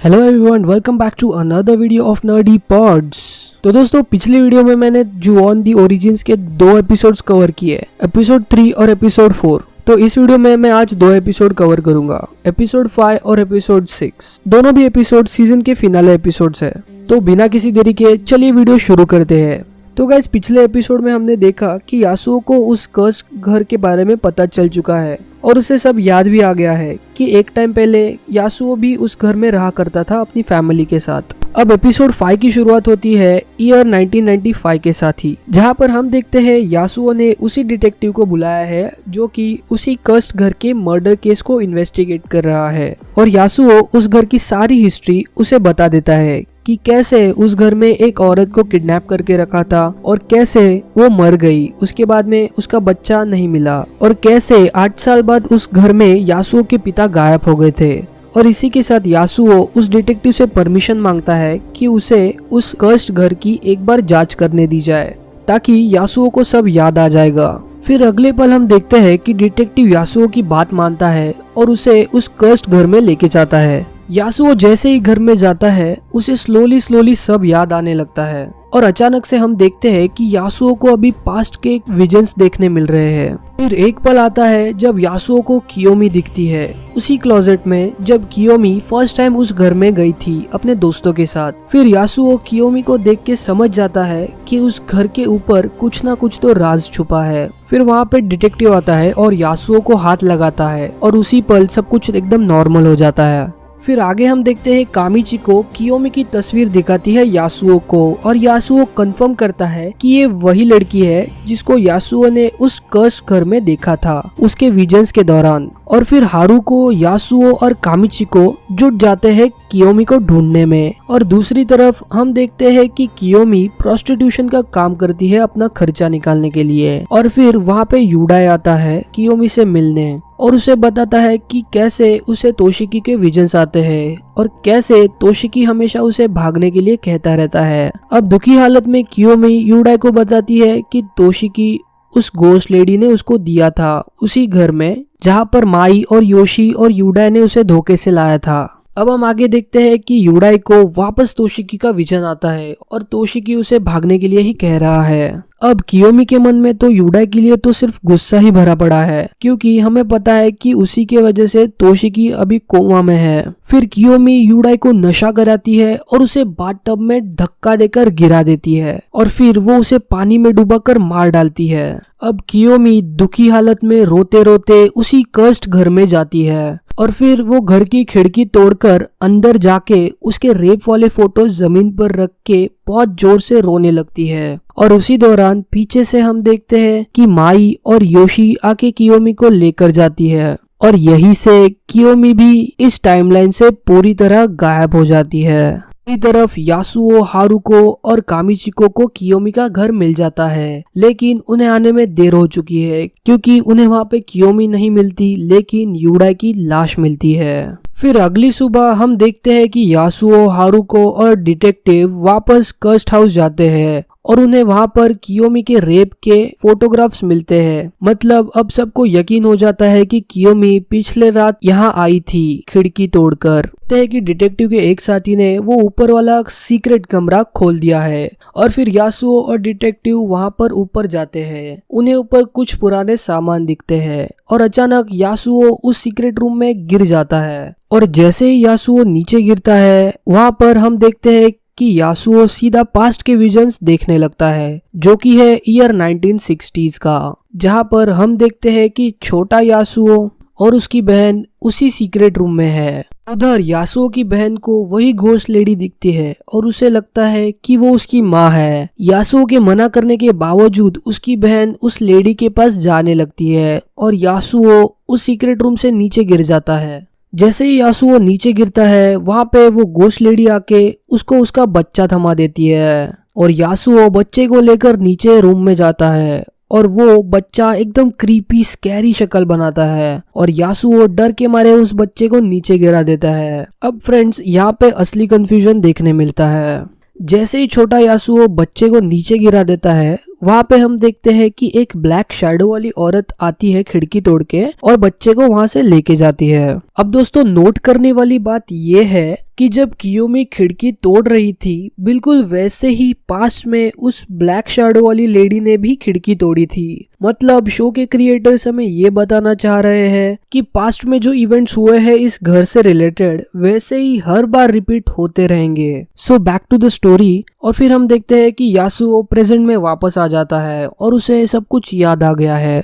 Hello everyone, welcome back to another video of Nerdy Pods. तो दोस्तों, पिछले video में मैंने जु-ऑन दी ओरिजिन्स के 2 एपिसोड्स कवर किए, एपिसोड 3 और एपिसोड 4। तो इस वीडियो में मैं आज 2 एपिसोड कवर करूंगा, एपिसोड 5 और एपिसोड 6। दोनों भी एपिसोड सीजन के फिनाले एपिसोड्स है। तो बिना किसी देरी के चलिए वीडियो शुरू करते हैं। तो गाइस, पिछले एपिसोड में हमने देखा कि यासुओ को उस कर्स घर के बारे में पता चल चुका है और उसे सब याद भी आ गया है कि एक टाइम पहले यासुओ भी उस घर में रहा करता था अपनी फैमिली के साथ। अब एपिसोड 5 की शुरुआत होती है ईयर 1995 के साथ ही, जहाँ पर हम देखते हैं यासुओ ने उसी डिटेक्टिव को बुलाया है जो कि उसी कर्स्ड घर के मर्डर केस को इन्वेस्टिगेट कर रहा है। और यासुओ उस घर की सारी हिस्ट्री उसे बता देता है कि कैसे उस घर में एक औरत को किडनैप करके रखा था और कैसे वो मर गई, उसके बाद में उसका बच्चा नहीं मिला, और कैसे 8 साल बाद उस घर में यासुओ के पिता गायब हो गए थे। और इसी के साथ यासुओ उस डिटेक्टिव से परमिशन मांगता है कि उसे उस कर्स्ड घर की एक बार जांच करने दी जाए, ताकि यासुओ को सब याद आ जाएगा। फिर अगले पल हम देखते हैं कि डिटेक्टिव यासुओ की बात मानता है और उसे उस कर्स्ड घर में लेके जाता है। यासुओ जैसे ही घर में जाता है उसे स्लोली सब याद आने लगता है, और अचानक से हम देखते हैं कि यासुओ को अभी पास्ट के विजन्स देखने मिल रहे हैं। फिर एक पल आता है जब यासुओ को कियोमी दिखती है उसी क्लोजेट में, जब कियोमी फर्स्ट टाइम उस घर में गई थी अपने दोस्तों के साथ। फिर यासुओ कियोमी को देख के समझ जाता है कि उस घर के ऊपर कुछ ना कुछ तो राज छुपा है। फिर वहाँ पे डिटेक्टिव आता है और यासुओ को हाथ लगाता है और उसी पल सब कुछ एकदम नॉर्मल हो जाता है। फिर आगे हम देखते हैं कामिची को कियोमी की तस्वीर दिखाती है यासुओ को, और यासुओ कंफर्म करता है कि ये वही लड़की है जिसको यासुओ ने उस कर्स घर में देखा था उसके विजन्स के दौरान। और फिर हारुको, यासुओ और कामिची को जुट जाते हैं कियोमी को ढूंढने में। और दूसरी तरफ हम देखते हैं कि कियोमी प्रोस्टिट्यूशन का काम करती है अपना खर्चा निकालने के लिए। और फिर वहाँ पे यूडाई आता है कियोमी से मिलने और उसे बताता है कि कैसे उसे तोशिकी के विजन्स आते हैं और कैसे तोशिकी हमेशा उसे भागने के लिए कहता रहता है। अब दुखी हालत में कियोमी यूडाई को बताती है कि तोशिकी उस गोस्ट लेडी ने उसको दिया था उसी घर में जहाँ पर माई और योशी और यूडाई ने उसे धोखे से लाया था। अब हम आगे देखते हैं कि यूडाई को वापस तोशिकी का विजन आता है और तोशिकी उसे भागने के लिए ही कह रहा है। अब कियोमी के मन में तो यूडाई के लिए तो सिर्फ गुस्सा ही भरा पड़ा है, क्योंकि हमें पता है कि उसी के वजह से तोशिकी अभी कोमा में है। फिर कियोमी यूडाई को नशा कराती है और उसे बाथटब में धक्का देकर गिरा देती है और फिर वो उसे पानी में डुबाकर मार डालती है। अब कियोमी दुखी हालत में रोते रोते उसी कर्स्ड घर में जाती है और फिर वो घर की खिड़की तोड़कर अंदर जाके उसके रेप वाले फोटोज जमीन पर रख के बहुत जोर से रोने लगती है। और उसी दौरान पीछे से हम देखते हैं कि माई और योशी आके कियोमी को लेकर जाती है, और यहीं से कियोमी भी इस टाइमलाइन से पूरी तरह गायब हो जाती है। दूसरी तरफ यासुओ, हारुको और कामिचिको को कियोमी का घर मिल जाता है, लेकिन उन्हें आने में देर हो चुकी है क्योंकि उन्हें वहाँ पे कियोमी नहीं मिलती, लेकिन यूडाई की लाश मिलती है। फिर अगली सुबह हम देखते हैं कि यासुओ, हारुको और डिटेक्टिव वापस कर्स्ड हाउस जाते हैं और उन्हें वहाँ पर कियोमी के रेप के फोटोग्राफ्स मिलते हैं। मतलब अब सबको यकीन हो जाता है कि कियोमी पिछले रात यहाँ आई थी खिड़की तोड़कर। कि डिटेक्टिव के एक साथी ने वो ऊपर वाला सीक्रेट कमरा खोल दिया है और फिर यासुओ और डिटेक्टिव वहाँ पर ऊपर जाते हैं। उन्हें ऊपर कुछ पुराने सामान दिखते हैं और अचानक यासुओ उस सीक्रेट रूम में गिर जाता है, और जैसे ही यासुओ नीचे गिरता है वहाँ पर हम देखते हैं कि यासुओ सीधा पास्ट के विजन्स देखने लगता है, जो कि है ईयर 1960s का, जहाँ पर हम देखते हैं कि छोटा यासुओ और उसकी बहन उसी सीक्रेट रूम में है। उधर यासुओ की बहन को वही घोस्ट लेडी दिखती है और उसे लगता है कि वो उसकी माँ है। यासुओ के मना करने के बावजूद उसकी बहन उस लेडी के पास जाने लगती है और यासुओ उस सीक्रेट रूम से नीचे गिर जाता है। जैसे ही यासुओ नीचे गिरता है वहाँ पे वो गोस्ट लेडी आके उसको उसका बच्चा थमा देती है, और यासुओ बच्चे को लेकर नीचे रूम में जाता है और वो बच्चा एकदम क्रीपी स्कैरी शक्ल बनाता है और यासुओ डर के मारे उस बच्चे को नीचे गिरा देता है। अब फ्रेंड्स, यहाँ पे असली कंफ्यूजन देखने मिलता है। जैसे ही छोटा यासुओ बच्चे को नीचे गिरा देता है वहाँ पे हम देखते हैं कि एक ब्लैक शैडो वाली औरत आती है खिड़की तोड़ के और बच्चे को वहाँ से लेके जाती है। अब दोस्तों नोट करने वाली बात ये है कि जब कियोमी खिड़की तोड़ रही थी बिल्कुल वैसे ही पास्ट में उस ब्लैक शैडो वाली लेडी ने भी खिड़की तोड़ी थी। मतलब शो के क्रिएटर्स हमें ये बताना चाह रहे हैं कि पास्ट में जो इवेंट्स हुए हैं इस घर से रिलेटेड वैसे ही हर बार रिपीट होते रहेंगे। So back to the story, और फिर हम देखते हैं कि यासुओ प्रेजेंट में वापस आ जाता है और उसे सब कुछ याद आ गया है।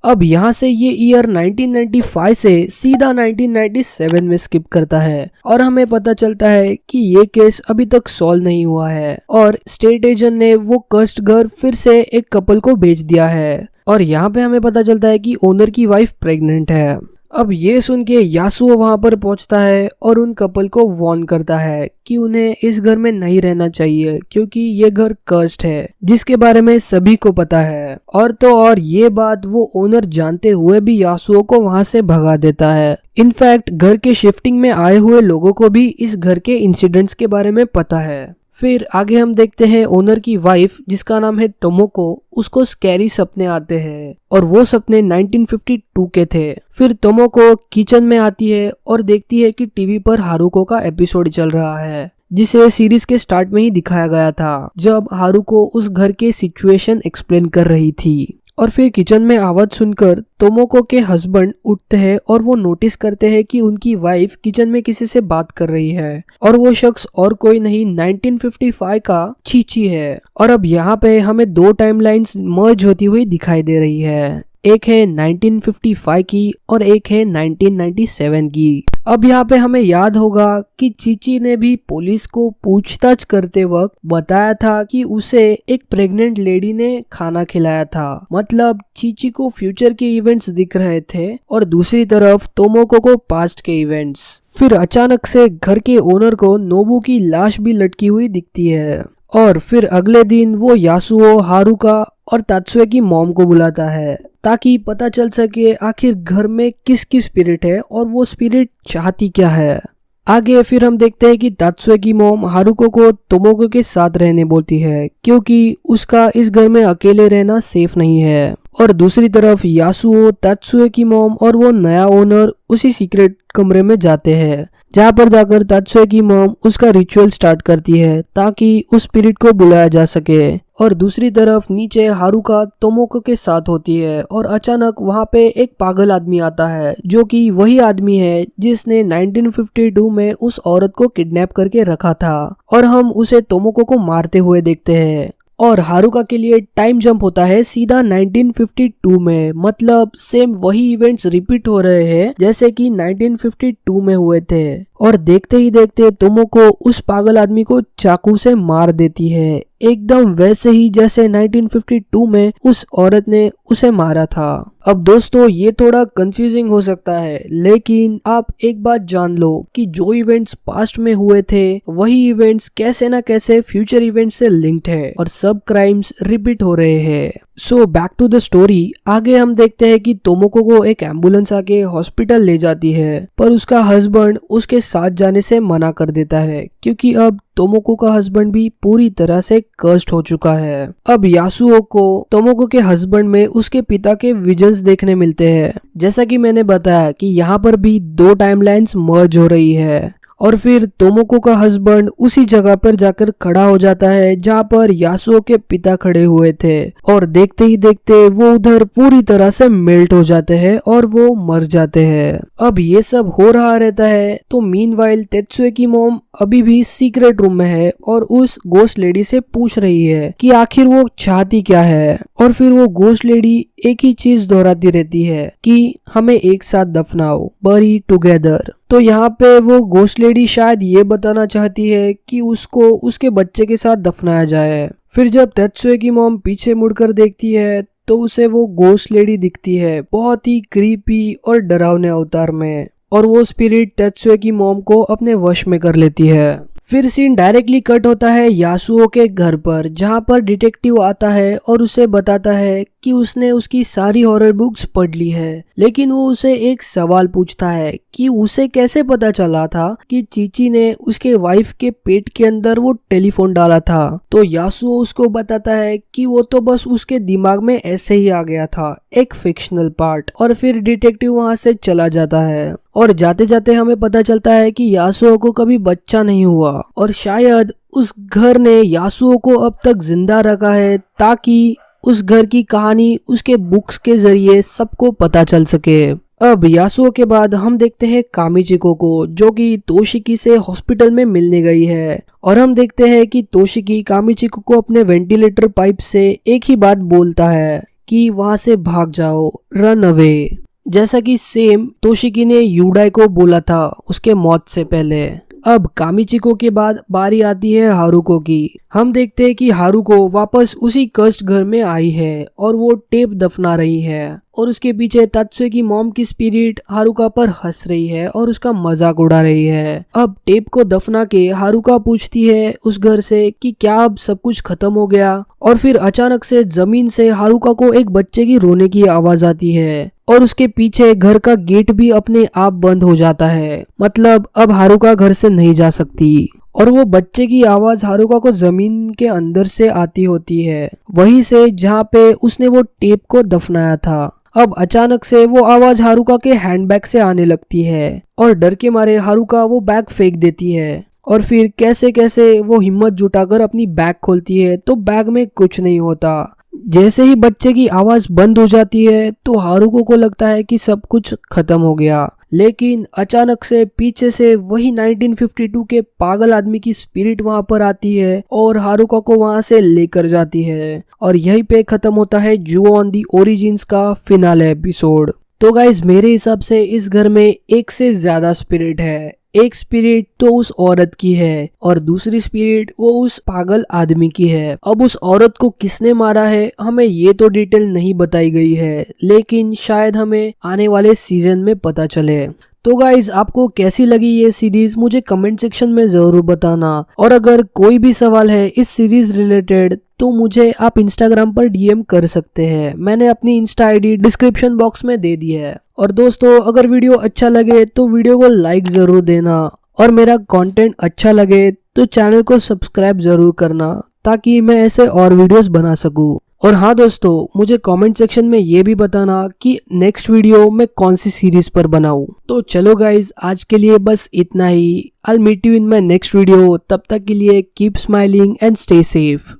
अब यहाँ से ये ईयर 1995 से सीधा 1997 में स्किप करता है और हमें पता चलता है कि ये केस अभी तक सॉल्व नहीं हुआ है और स्टेट एजेंट ने वो कर्स्ड घर फिर से एक कपल को बेच दिया है। और यहाँ पे हमें पता चलता है कि ओनर की वाइफ प्रेग्नेंट है। अब ये सुन के यासुओ वहां पर पहुंचता है और उन कपल को वार्न करता है कि उन्हें इस घर में नहीं रहना चाहिए क्योंकि ये घर कर्स्ड है, जिसके बारे में सभी को पता है। और तो और ये बात वो ओनर जानते हुए भी यासुओ को वहां से भगा देता है। इनफैक्ट घर के शिफ्टिंग में आए हुए लोगों को भी इस घर के इंसिडेंट्स के बारे में पता है। फिर आगे हम देखते हैं ओनर की वाइफ जिसका नाम है टोमोको, उसको स्कैरी सपने आते हैं और वो सपने 1952 के थे। फिर टोमोको किचन में आती है और देखती है कि टीवी पर हारुको का एपिसोड चल रहा है जिसे सीरीज के स्टार्ट में ही दिखाया गया था जब हारुको उस घर के सिचुएशन एक्सप्लेन कर रही थी। और फिर किचन में आवाज सुनकर टोमोको के हस्बैंड उठते हैं और वो नोटिस करते हैं कि उनकी वाइफ किचन में किसी से बात कर रही है और वो शख्स और कोई नहीं 1955 का चीची है। और अब यहाँ पे हमें दो टाइमलाइंस मर्ज होती हुई दिखाई दे रही है, एक है 1955 की और एक है 1997 की। अब यहाँ पे हमें याद होगा कि चीची ने भी पुलिस को पूछताछ करते वक्त बताया था कि उसे एक प्रेग्नेंट लेडी ने खाना खिलाया था। मतलब चीची को फ्यूचर के इवेंट्स दिख रहे थे और दूसरी तरफ टोमोको को पास्ट के इवेंट्स। फिर अचानक से घर के ओनर को नोबू की लाश भी लटकी हुई दिखती है और फिर अगले दिन वो यासुओ, हारुका और तात्सुए की मॉम को बुलाता है ताकि पता चल सके आखिर घर में किसकी स्पिरिट है और वो स्पिरिट चाहती क्या है। आगे फिर हम देखते हैं कि तात्सुए की मॉम हारुको को टोमोको के साथ रहने बोलती है क्योंकि उसका इस घर में अकेले रहना सेफ नहीं है। और दूसरी तरफ यासुओ, तात्सुए की मॉम और वो नया ओनर उसी सीक्रेट कमरे में जाते हैं जहाँ पर जाकर तात्सुए की मॉम उसका रिचुअल स्टार्ट करती है ताकि उस स्पिरिट को बुलाया जा सके। और दूसरी तरफ नीचे हारुका टोमोको के साथ होती है और अचानक वहाँ पे एक पागल आदमी आता है जो कि वही आदमी है जिसने 1952 में उस औरत को किडनैप करके रखा था और हम उसे टोमोको को मारते हुए देखते हैं। और हारुका के लिए टाइम जंप होता है सीधा 1952 में। मतलब सेम वही इवेंट्स रिपीट हो रहे हैं जैसे कि 1952 में हुए थे और देखते ही देखते टोमोको उस पागल आदमी को चाकू से मार देती है, एकदम वैसे ही जैसे 1952 में उस औरत ने उसे मारा था। अब दोस्तों ये थोड़ा कंफ्यूजिंग हो सकता है लेकिन आप एक बात जान लो कि जो इवेंट्स पास्ट में हुए थे वही इवेंट्स कैसे ना कैसे फ्यूचर इवेंट्स से लिंक्ड है और सब क्राइम्स रिपीट हो रहे हैं। So back to the story, आगे हम देखते हैं कि टोमोको को एक एम्बुलेंस आके हॉस्पिटल ले जाती है पर उसका हस्बैंड उसके साथ जाने से मना कर देता है क्योंकि अब टोमोको का हस्बैंड भी पूरी तरह से कर्स्ड हो चुका है। अब यासुओ को टोमोको के हस्बैंड में उसके पिता के विजन्स देखने मिलते हैं। जैसा कि मैंने बताया कि यहाँ पर भी दो टाइमलाइंस मर्ज हो रही है और फिर टोमोको का हस्बैंड उसी जगह पर जाकर खड़ा हो जाता है जहाँ पर यासुओ के पिता खड़े हुए थे और देखते ही देखते वो उधर पूरी तरह से मेल्ट हो जाते हैं और वो मर जाते हैं। अब ये सब हो रहा रहता है तो मीनवाइल तेत्सुए की मॉम अभी भी सीक्रेट रूम में है और उस गोस्ट लेडी से पूछ रही है कि आखिर वो चाहती क्या है। और फिर वो गोस्ट लेडी एक ही चीज दोहराती रहती है कि हमें एक साथ दफनाओ, बरी टुगेदर। तो यहाँ पे वो गोस्ट लेडी शायद ये बताना चाहती है कि उसको उसके बच्चे के साथ दफनाया जाए। फिर जब तेत्सुए की मॉम पीछे मुड़कर देखती है तो उसे वो गोस्ट लेडी दिखती है बहुत ही क्रीपी और डरावने अवतार में और वो स्पिरिट तेत्सुए की मॉम को अपने वश में कर लेती है। फिर सीन डायरेक्टली कट होता है यासुओ के घर पर, जहाँ पर डिटेक्टिव आता है और उसे बताता है कि उसने उसकी सारी हॉरर बुक्स पढ़ ली है, लेकिन वो उसे एक सवाल पूछता है कि उसे कैसे पता चला था कि चीची ने उसके वाइफ के पेट के अंदर वो टेलीफोन डाला था। तो यासुओ उसको बताता है कि वो तो बस उसके दिमाग में ऐसे ही आ गया था, एक फिक्शनल पार्ट। और फिर डिटेक्टिव वहाँ से चला जाता है और जाते जाते हमें पता चलता है कि यासुओ को कभी बच्चा नहीं हुआ और शायद उस घर ने यासुओ को अब तक जिंदा रखा है ताकि उस घर की कहानी उसके बुक्स के जरिए सबको पता चल सके। अब यासुओ के बाद हम देखते हैं कामिचिको को, जो कि तोशिकी से हॉस्पिटल में मिलने गई है, और हम देखते हैं कि तोशिकी कामिचिको को अपने वेंटिलेटर पाइप से एक ही बात बोलता है कि वहां से भाग जाओ, रन अवे, जैसा कि सेम तोशिकी ने यूडाई को बोला था उसके मौत से पहले। अब कामिचिको के बाद बारी आती है हारुको की। हम देखते हैं कि हारुको वापस उसी कष्ट घर में आई है और वो टेप दफना रही है, और उसके पीछे तात्सुए की मॉम की स्पिरिट हारुका पर हंस रही है और उसका मजाक उड़ा रही है। अब टेप को दफना के हारुका पूछती है उस घर से कि क्या अब सब कुछ खत्म हो गया, और फिर अचानक से जमीन से हारुका को एक बच्चे की रोने की आवाज आती है और उसके पीछे घर का गेट भी अपने आप बंद हो जाता है। मतलब अब हारुका घर से नहीं जा सकती, और वो बच्चे की आवाज हारुका को जमीन के अंदर से आती होती है, वहीं से जहाँ पे उसने वो टेप को दफनाया था। अब अचानक से वो आवाज हारुका के हैंडबैग से आने लगती है और डर के मारे हारुका वो बैग फेंक देती है, और फिर कैसे कैसे वो हिम्मत जुटाकर अपनी बैग खोलती है तो बैग में कुछ नहीं होता। जैसे ही बच्चे की आवाज बंद हो जाती है तो हारुको को लगता है कि सब कुछ खत्म हो गया, लेकिन अचानक से पीछे से वही 1952 के पागल आदमी की स्पिरिट वहां पर आती है और हारुका को वहां से लेकर जाती है, और यहीं पे खत्म होता है ju-on the origins का फिनाले एपिसोड। तो गाइज मेरे हिसाब से इस घर में एक से ज्यादा स्पिरिट है। एक स्पिरिट तो उस औरत की है और दूसरी स्पिरिट वो उस पागल आदमी की है। अब उस औरत को किसने मारा है हमें ये तो डिटेल नहीं बताई गई है, लेकिन शायद हमें आने वाले सीजन में पता चले। तो गाइज आपको कैसी लगी ये सीरीज मुझे कमेंट सेक्शन में जरूर बताना, और अगर कोई भी सवाल है इस सीरीज रिलेटेड तो मुझे आप इंस्टाग्राम पर डीएम कर सकते हैं। मैंने अपनी इंस्टा आईडी डिस्क्रिप्शन बॉक्स में दे दी है। और दोस्तों अगर वीडियो अच्छा लगे तो वीडियो को लाइक जरूर देना, और मेरा कंटेंट अच्छा लगे तो चैनल को सब्सक्राइब जरूर करना ताकि मैं ऐसे और वीडियोस बना सकूं। और हाँ दोस्तों मुझे कमेंट सेक्शन में ये भी बताना कि नेक्स्ट वीडियो मैं कौन सी सीरीज पर बनाऊं। तो चलो गाइज आज के लिए बस इतना ही। I'll meet you in my next video। तब तक के लिए keep smiling and stay safe.